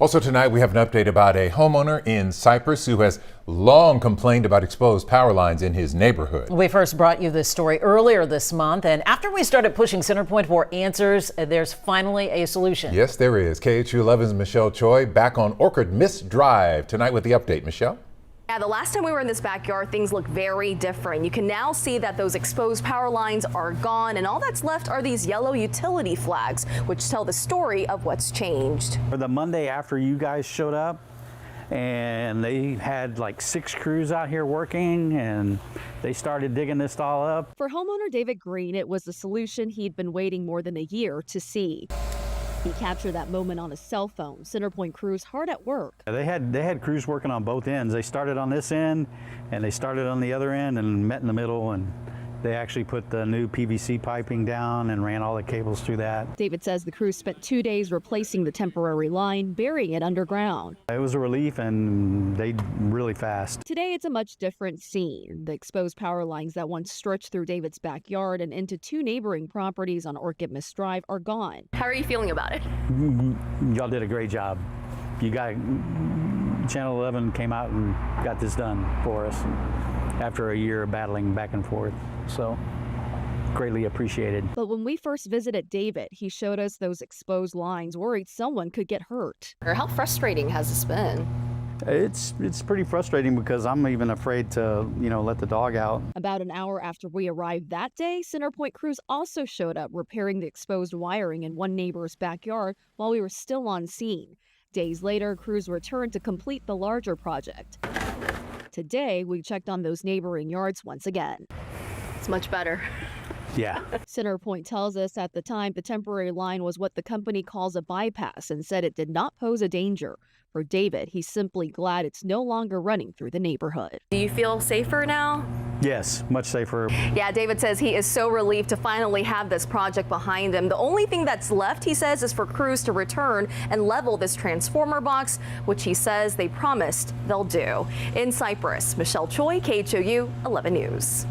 Also tonight, we have an update about a homeowner in Cypress who has long complained about exposed power lines in his neighborhood. We first brought you this story earlier this month, and after we started pushing Centerpoint for answers, there's finally a solution. Yes, there is. KHOU 11's Michelle Choi back on Orchard Mist Drive tonight with the update. Michelle? Yeah, the last time we were in this backyard, things look very different. You can now see that those exposed power lines are gone, and all that's left are these yellow utility flags, which tell the story of what's changed. The Monday after you guys showed up, and they had like 6 crews out here working, and they started digging this all up. For homeowner David Green, it was the solution he'd been waiting more than a year to see. He captured that moment on his cell phone. Centerpoint crews hard at work. They had crews working on both ends. They started on this end and they started on the other end and met in the middle, and they actually put the new PVC piping down and ran all the cables through that. David says the crews spent 2 days replacing the temporary line, burying it underground. It was a relief, and they really fast. Today it's a much different scene. The exposed power lines that once stretched through David's backyard and into 2 neighboring properties on Orchard Mist Drive are gone. How are you feeling about it? Y'all did a great job. You got Channel 11 came out and got this done for us after a year of battling back and forth. So greatly appreciated. But when we first visited David, he showed us those exposed lines, worried someone could get hurt. How frustrating has this been? It's pretty frustrating because I'm even afraid to, let the dog out. About an hour after we arrived that day, Centerpoint crews also showed up repairing the exposed wiring in one neighbor's backyard while we were still on scene. Days later, crews returned to complete the larger project. Today, we checked on those neighboring yards once again. It's much better. Yeah. Centerpoint tells us at the time the temporary line was what the company calls a bypass and said it did not pose a danger. For David, he's simply glad it's no longer running through the neighborhood. Do you feel safer now? Yes, much safer. Yeah, David says he is so relieved to finally have this project behind him. The only thing that's left, he says, is for crews to return and level this transformer box, which he says they promised they'll do. In Cypress, Michelle Choi, KHOU 11 News.